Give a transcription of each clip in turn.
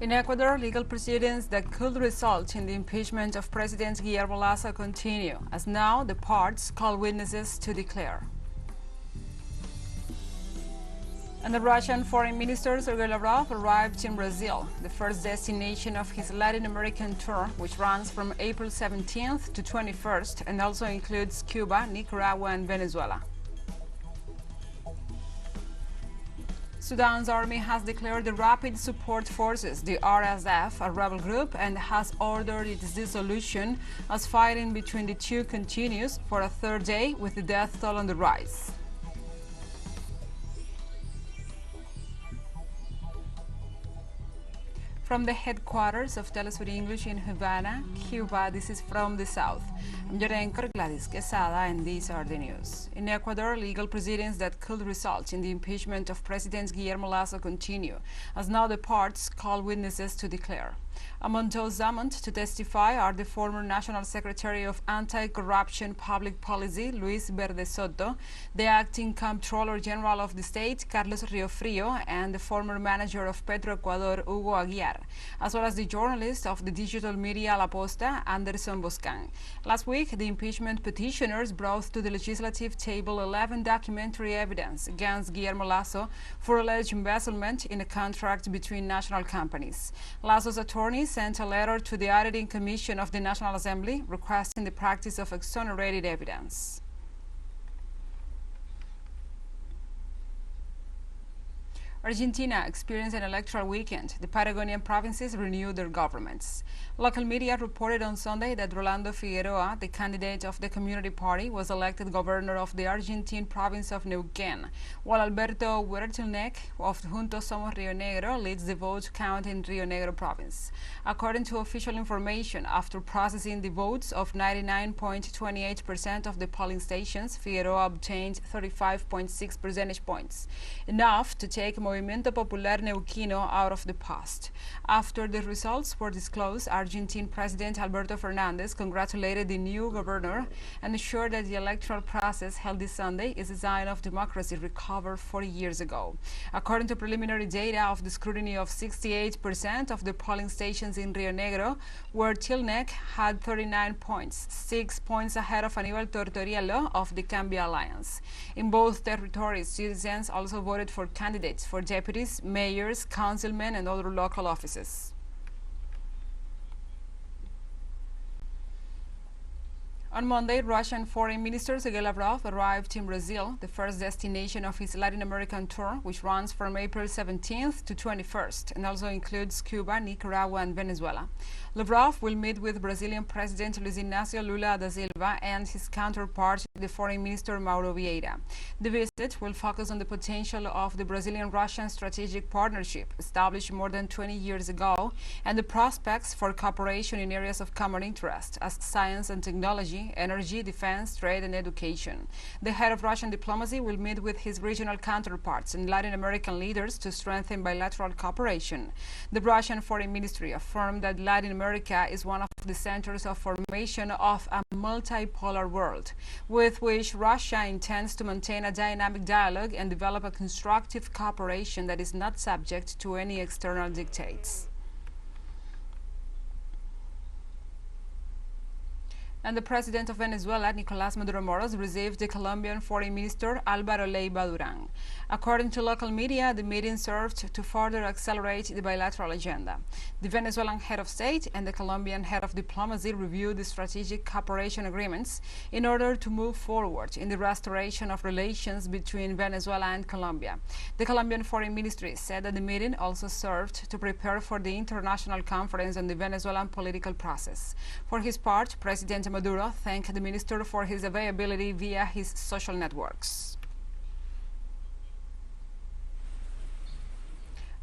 In Ecuador, legal proceedings that could result in the impeachment of President Guillermo Lasso continue, as now the parties call witnesses to declare. And the Russian Foreign Minister Sergei Lavrov arrived in Brazil, the first destination of his Latin American tour, which runs from April 17th to 21st and also includes Cuba, Nicaragua and Venezuela. Sudan's army has declared the Rapid Support Forces, the RSF, a rebel group and has ordered its dissolution as fighting between the two continues for a third day with the death toll on the rise. From the headquarters of TeleSUR English in Havana, Cuba, this is From the South. I'm your anchor, Gladys Quesada, and these are the news. In Ecuador, legal proceedings that could result in the impeachment of President Guillermo Lasso continue, as now the parties call witnesses to declare. Among those summoned to testify are the former National Secretary of Anti-Corruption Public Policy, Luis Verde Soto, the acting Comptroller General of the state, Carlos Riofrio, and the former manager of Petroecuador, Hugo Aguiar, as well as the journalist of the digital media La Posta, Anderson Boscan. Last week, the impeachment petitioners brought to the legislative table 11 documentary evidence against Guillermo Lasso for alleged embezzlement in a contract between national companies. Lasso's attorney sent a letter to the Auditing Commission of the National Assembly requesting the practice of exonerated evidence. Argentina experienced an electoral weekend. The Patagonian provinces renewed their governments. Local media reported on Sunday that Rolando Figueroa, the candidate of the Community Party, was elected governor of the Argentine province of Neuquén, while Alberto Huertilnec of Juntos Somos Rio Negro leads the vote count in Rio Negro province. According to official information, after processing the votes of 99.28% of the polling stations, Figueroa obtained 35.6 percentage points, enough to take Movimiento Popular Neuquino out of the past. After the results were disclosed, Argentine President Alberto Fernandez congratulated the new governor and assured that the electoral process held this Sunday is a sign of democracy recovered 40 years ago. According to preliminary data of the scrutiny of 68% of the polling stations in Rio Negro, where Tilnec had 39 points, 6 points ahead of Aníbal Tortoriello of the Cambia Alliance. In both territories, citizens also voted for candidates for deputies, mayors, councilmen, and other local offices. On Monday, Russian Foreign Minister Sergei Lavrov arrived in Brazil, the first destination of his Latin American tour, which runs from April 17th to 21st and also includes Cuba, Nicaragua, and Venezuela. Lavrov will meet with Brazilian President Luiz Inácio Lula da Silva and his counterpart, the Foreign Minister Mauro Vieira. The visit will focus on the potential of the Brazilian-Russian strategic partnership, established more than 20 years ago, and the prospects for cooperation in areas of common interest, as science and technology, energy, defense, trade, and education. The head of Russian diplomacy will meet with his regional counterparts and Latin American leaders to strengthen bilateral cooperation. The Russian Foreign Ministry affirmed that Latin America is one of the centers of formation of a multipolar world, with which Russia intends to maintain a dynamic dialogue and develop a constructive cooperation that is not subject to any external dictates. And the president of Venezuela, Nicolas Maduro, received the Colombian Foreign Minister Álvaro Leiva Durán. According to local media, the meeting served to further accelerate the bilateral agenda. The Venezuelan head of state and the Colombian head of diplomacy reviewed the strategic cooperation agreements in order to move forward in the restoration of relations between Venezuela and Colombia. The Colombian Foreign Ministry said that the meeting also served to prepare for the international conference on the Venezuelan political process. For his part, President Maduro thanked the minister for his availability via his social networks.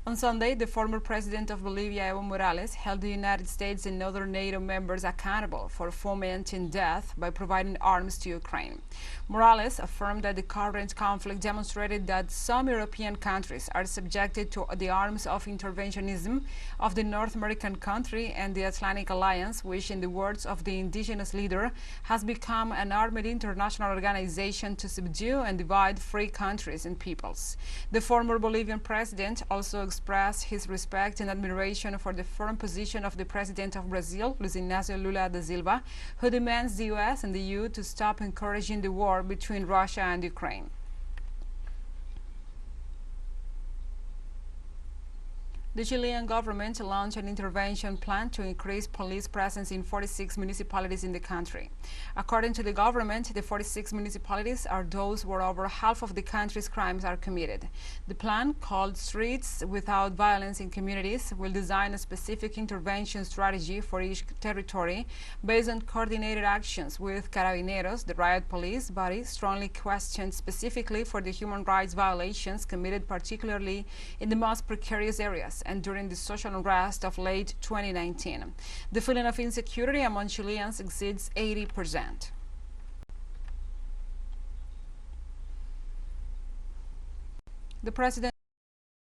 On Sunday, the former president of Bolivia, Evo Morales, held the United States and other NATO members accountable for fomenting death by providing arms to Ukraine. Morales affirmed that the current conflict demonstrated that some European countries are subjected to the arms of interventionism of the North American country and the Atlantic Alliance, which, in the words of the indigenous leader, has become an armed international organization to subdue and divide free countries and peoples. The former Bolivian president also express his respect and admiration for the firm position of the President of Brazil, Luiz Inácio Lula da Silva, who demands the U.S. and the EU to stop encouraging the war between Russia and Ukraine. The Chilean government launched an intervention plan to increase police presence in 46 municipalities in the country. According to the government, the 46 municipalities are those where over half of the country's crimes are committed. The plan, called Streets Without Violence in Communities, will design a specific intervention strategy for each territory based on coordinated actions with Carabineros, the riot police body, strongly questioned specifically for the human rights violations committed particularly in the most precarious areas and during the social unrest of late 2019. The feeling of insecurity among Chileans exceeds 80%. The President of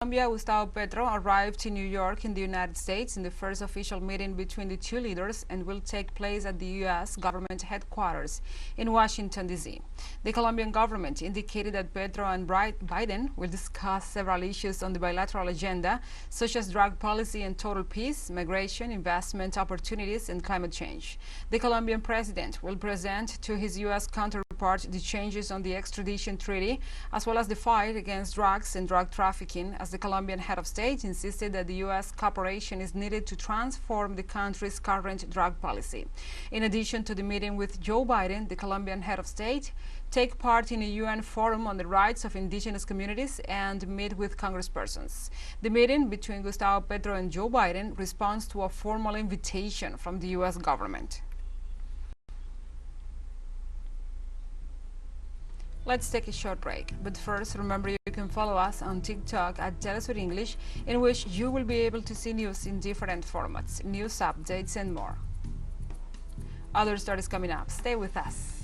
Colombia, Gustavo Petro, arrived in New York in the United States in the first official meeting between the two leaders and will take place at the U.S. government headquarters in Washington, D.C. The Colombian government indicated that Pedro and Biden will discuss several issues on the bilateral agenda, such as drug policy and total peace, migration, investment opportunities, and climate change. The Colombian president will present to his U.S. counterpart the changes on the extradition treaty, as well as the fight against drugs and drug trafficking, as the Colombian head of state insisted that the U.S. cooperation is needed to transform the country's current drug policy. In addition to the meeting with Joe Biden, the Colombian head of state take part in a UN forum on the rights of indigenous communities and meet with congresspersons. The meeting between Gustavo Petro and Joe Biden responds to a formal invitation from the U.S. government. Let's take a short break, but first remember you can follow us on TikTok at TeleSUR English, in which you will be able to see news in different formats, news updates and more. Other stories coming up. Stay with us.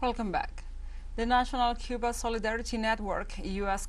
Welcome back. The National Cuba Solidarity Network, a U.S.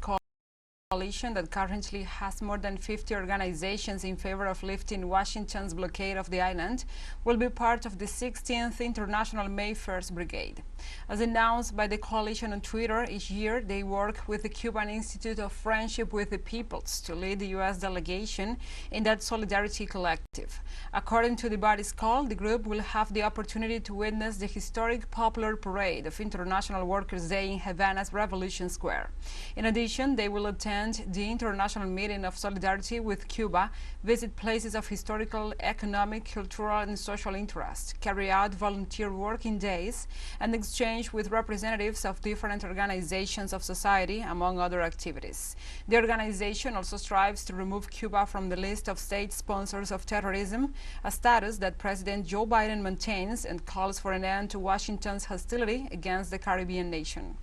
coalition that currently has more than 50 organizations in favor of lifting Washington's blockade of the island, will be part of the 16th International May 1st Brigade. As announced by the coalition on Twitter, each year they work with the Cuban Institute of Friendship with the Peoples to lead the U.S. delegation in that solidarity collective. According to the body's call, the group will have the opportunity to witness the historic popular parade of International Workers' Day in Havana's Revolution Square. In addition, they will attend the International Meeting of Solidarity with Cuba, visit places of historical, economic, cultural, and social interest, carry out volunteer working days, and exchange with representatives of different organizations of society, among other activities. The organization also strives to remove Cuba from the list of state sponsors of terrorism, a status that President Joe Biden maintains, and calls for an end to Washington's hostility against the Caribbean nation.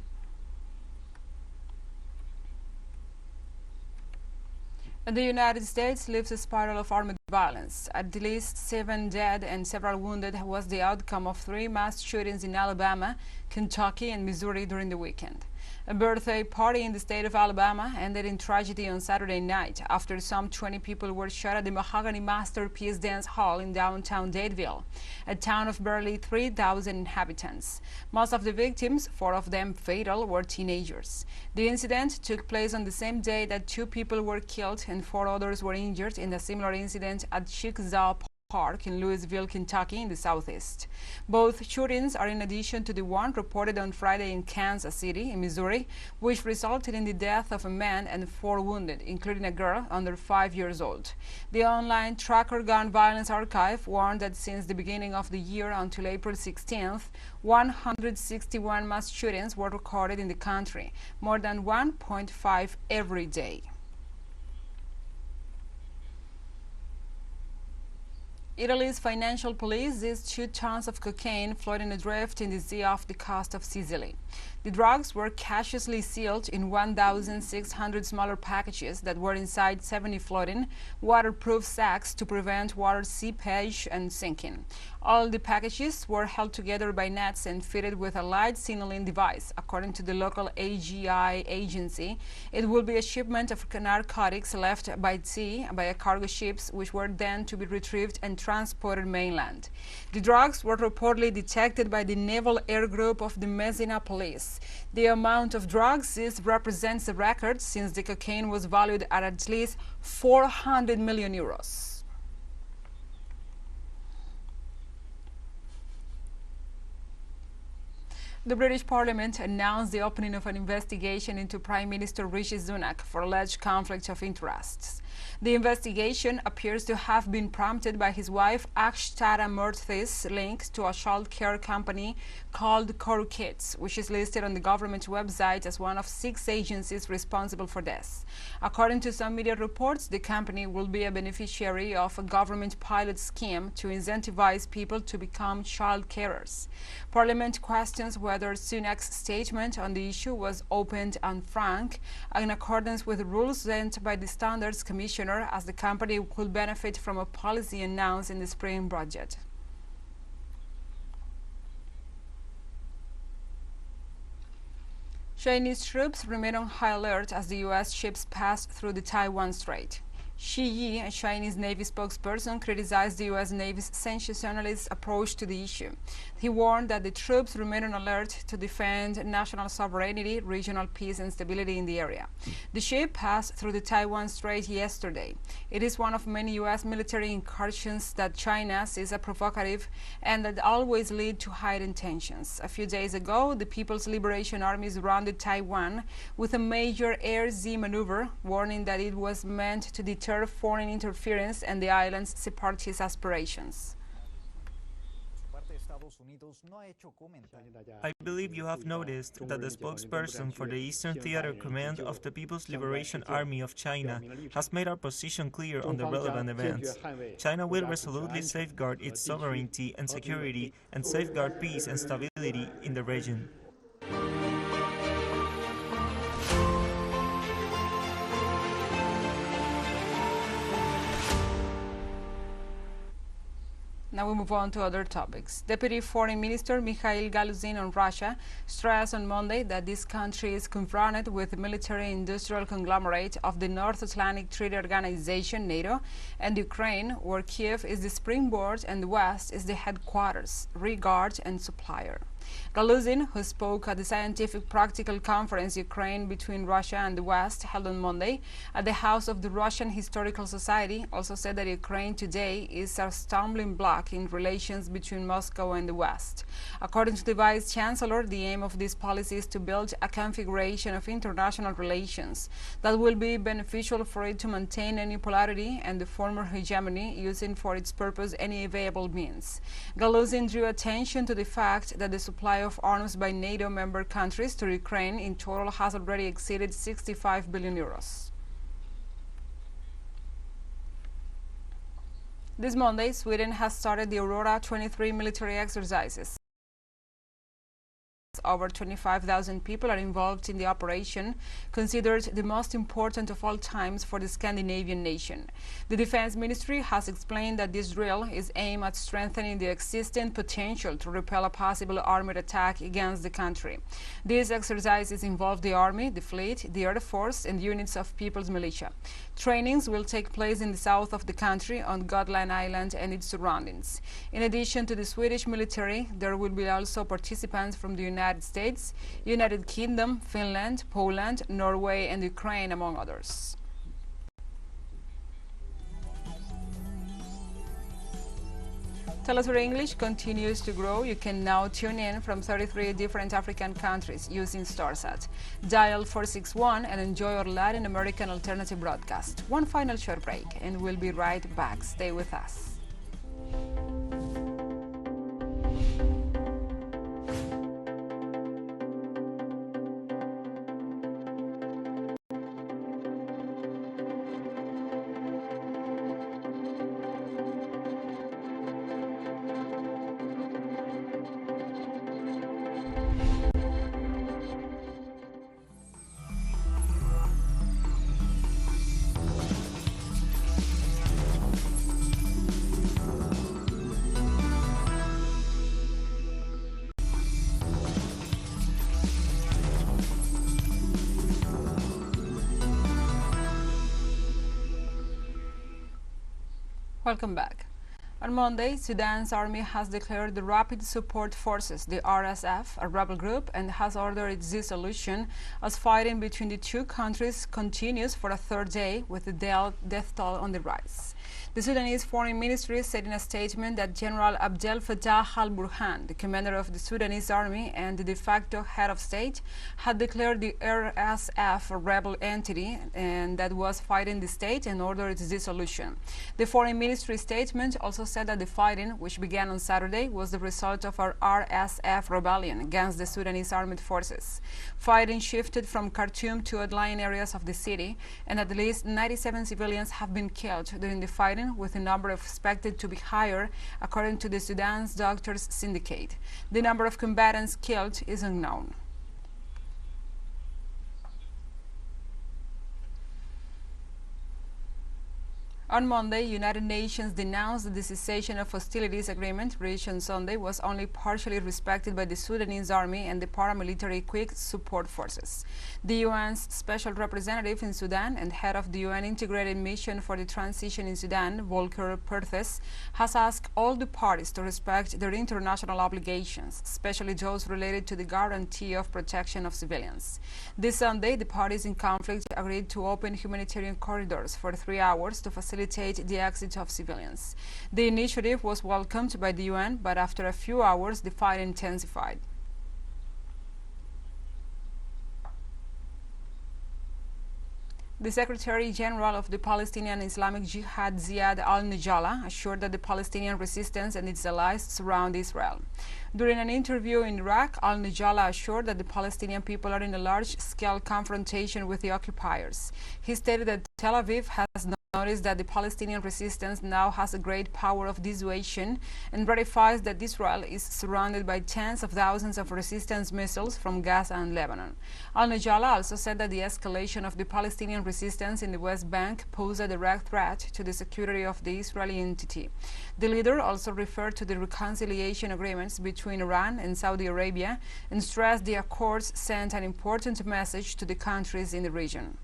And the United States lives a spiral of armed violence. At least 7 dead and several wounded was the outcome of 3 mass shootings in Alabama, Kentucky, and Missouri during the weekend. A birthday party in the state of Alabama ended in tragedy on Saturday night after some 20 people were shot at the Mahogany Masterpiece Dance Hall in downtown Dadeville, a town of barely 3,000 inhabitants. Most of the victims, 4 of them fatal, were teenagers. The incident took place on the same day that 2 people were killed and 4 others were injured in a similar incident at Chickasaw Park in Louisville, Kentucky, in the southeast. Both shootings are in addition to the one reported on Friday in Kansas City, in Missouri, which resulted in the death of a man and 4 wounded, including a girl under 5 years old. The online Tracker Gun Violence Archive warned that since the beginning of the year until April 16th, 161 mass shootings were recorded in the country, more than 1.5 every day. Italy's financial police seized 2 tons of cocaine floating adrift in the sea off the coast of Sicily. The drugs were cautiously sealed in 1,600 smaller packages that were inside 70 floating, waterproof sacks to prevent water seepage and sinking. All the packages were held together by nets and fitted with a light signaling device. According to the local AGI agency, it will be a shipment of narcotics left by sea by a cargo ships, which were then to be retrieved and transported mainland. The drugs were reportedly detected by the Naval Air Group of the Messina Police. The amount of drugs seized represents a record since the cocaine was valued at least 400 million euros. The British Parliament announced the opening of an investigation into Prime Minister Rishi Sunak for alleged conflict of interests. The investigation appears to have been prompted by his wife Akshata Murthy's link to a child care company called Koru Kids, which is listed on the government website as one of 6 agencies responsible for this. According to some media reports, the company will be a beneficiary of a government pilot scheme to incentivize people to become child carers. Parliament questions whether Sunak's statement on the issue was open and frank in accordance with the rules sent by the Standards Commissioner, as the company could benefit from a policy announced in the spring budget. Chinese troops remain on high alert as the U.S. ships pass through the Taiwan Strait. Shi Yi, a Chinese Navy spokesperson, criticized the U.S. Navy's sensationalist approach to the issue. He warned that the troops remain on alert to defend national sovereignty, regional peace and stability in the area. The ship passed through the Taiwan Strait yesterday. It is one of many U.S. military incursions that China sees as provocative and that always lead to heightened tensions. A few days ago, the People's Liberation Army surrounded Taiwan with a major air-sea maneuver, warning that it was meant to deter foreign interference and the island's separatist aspirations. I believe you have noticed that the spokesperson for the Eastern Theater Command of the People's Liberation Army of China has made our position clear on the relevant events. China will resolutely safeguard its sovereignty and security and safeguard peace and stability in the region. Now we move on to other topics. Deputy Foreign Minister Mikhail Galuzin on Russia stressed on Monday that this country is confronted with the military-industrial conglomerate of the North Atlantic Treaty Organization, NATO, and Ukraine, where Kiev is the springboard and the West is the headquarters, regard, and supplier. Galuzin, who spoke at the Scientific Practical Conference Ukraine between Russia and the West held on Monday at the House of the Russian Historical Society, also said that Ukraine today is a stumbling block in relations between Moscow and the West. According to the Vice Chancellor, the aim of this policy is to build a configuration of international relations that will be beneficial for it to maintain any polarity and the former hegemony, using for its purpose any available means. Galuzin drew attention to the fact that the supply of arms by NATO member countries to Ukraine in total has already exceeded 65 billion euros. This Monday, Sweden has started the Aurora 23 military exercises. Over 25,000 people are involved in the operation, considered the most important of all times for the Scandinavian nation. The Defense Ministry has explained that this drill is aimed at strengthening the existing potential to repel a possible armed attack against the country. These exercises involve the Army, the Fleet, the Air Force, and units of People's Militia. Trainings will take place in the south of the country, on Gotland Island and its surroundings. In addition to the Swedish military, there will be also participants from the United States, United Kingdom, Finland, Poland, Norway, and Ukraine, among others. TeleSUR English continues to grow. You can now tune in from 33 different African countries using StarSat. Dial 461 and enjoy our Latin American alternative broadcast. One final short break, and we'll be right back. Stay with us. Welcome back. On Monday, Sudan's army has declared the Rapid Support Forces, the RSF, a rebel group, and has ordered its dissolution as fighting between the two countries continues for a third day with the death toll on the rise. The Sudanese Foreign Ministry said in a statement that General Abdel Fattah al-Burhan, the commander of the Sudanese army and the de facto head of state, had declared the RSF a rebel entity and that was fighting the state and ordered its dissolution. The Foreign Ministry statement also said that the fighting, which began on Saturday, was the result of our RSF rebellion against the Sudanese armed forces. Fighting shifted from Khartoum to outlying areas of the city, and at least 97 civilians have been killed during the fighting, with the number expected to be higher, according to the Sudan's Doctors Syndicate. The number of combatants killed is unknown. On Monday, United Nations denounced that the cessation of hostilities agreement reached on Sunday was only partially respected by the Sudanese army and the paramilitary quick support forces. The UN's special representative in Sudan and head of the UN Integrated Mission for the Transition in Sudan, Volker Perthes, has asked all the parties to respect their international obligations, especially those related to the guarantee of protection of civilians. This Sunday, the parties in conflict agreed to open humanitarian corridors for 3 hours to facilitate the exit of civilians. The initiative was welcomed by the UN, but after a few hours, the fight intensified. The Secretary General of the Palestinian Islamic Jihad, Ziad al-Najala, assured that the Palestinian resistance and its allies surround Israel. During an interview in Iraq, al-Najala assured that the Palestinian people are in a large-scale confrontation with the occupiers. He stated that Tel Aviv has noticed that the Palestinian resistance now has a great power of dissuasion and verifies that Israel is surrounded by tens of thousands of resistance missiles from Gaza and Lebanon. Al-Najala also said that the escalation of the Palestinian resistance in the West Bank posed a direct threat to the security of the Israeli entity. The leader also referred to the reconciliation agreements between Iran and Saudi Arabia and stressed the accords sent an important message to the countries in the region.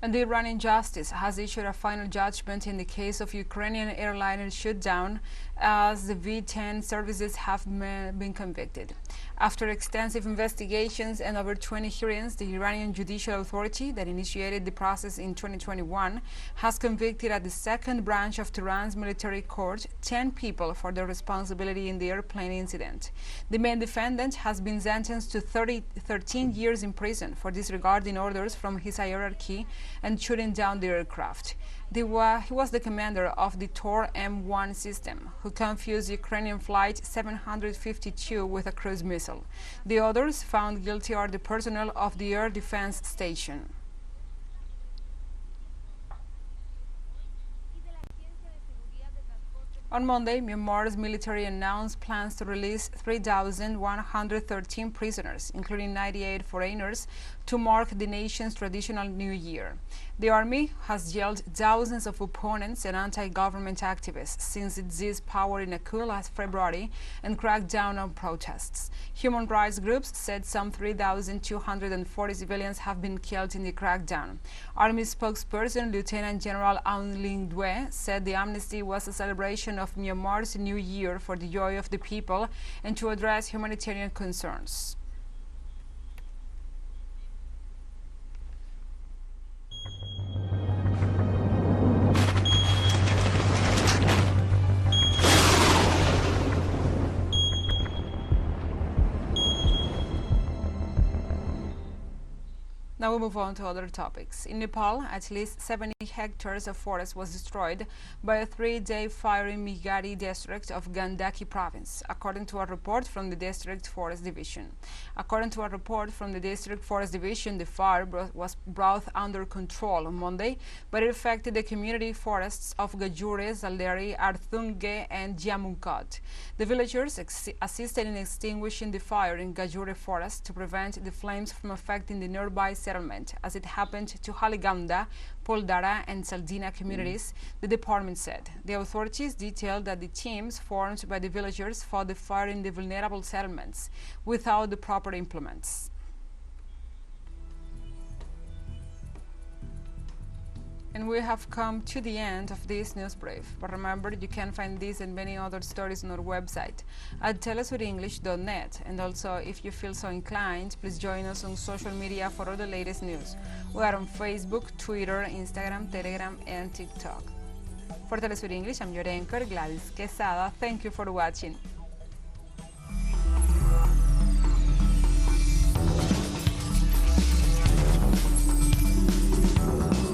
And the Iranian justice has issued a final judgment in the case of Ukrainian Airline shutdown, as the V-10 services have been convicted. After extensive investigations and over 20 hearings, the Iranian Judicial Authority that initiated the process in 2021 has convicted at the second branch of Tehran's military court 10 people for their responsibility in the airplane incident. The main defendant has been sentenced to 13 years in prison for disregarding orders from his hierarchy and shooting down the aircraft. He was the commander of the Tor M1 system, who confused Ukrainian Flight 752 with a cruise missile. The others found guilty are the personnel of the Air Defense Station. On Monday, Myanmar's military announced plans to release 3,113 prisoners, including 98 foreigners, to mark the nation's traditional New Year. The army has jailed thousands of opponents and anti-government activists since it seized power in a coup last February and cracked down on protests. Human rights groups said some 3,240 civilians have been killed in the crackdown. Army spokesperson Lieutenant General Aung Ling Dwe said the amnesty was a celebration of Myanmar's New Year for the joy of the people and to address humanitarian concerns. Now we move on to other topics. In Nepal, at least 70 hectares of forest was destroyed by a 3-day fire in Meghalaya district of Gandaki province, according to a report from the District Forest Division. According to a report from the District Forest Division, the fire was brought under control on Monday, but it affected the community forests of Gajure, Zalderi, Arthunge, and Jamungkot. The villagers assisted in extinguishing the fire in Gajure forest to prevent the flames from affecting the nearby settlement, as it happened to Haliganda, Poldara, and Saldina communities, the department said. The authorities detailed that the teams formed by the villagers fought the fire in the vulnerable settlements without the proper implements. And we have come to the end of this news brief. But remember, you can find this and many other stories on our website at telesurenglish.net. And also, if you feel so inclined, please join us on social media for all the latest news. We are on Facebook, Twitter, Instagram, Telegram, and TikTok. For TeleSUR English, I'm your anchor, Gladys Quesada. Thank you for watching.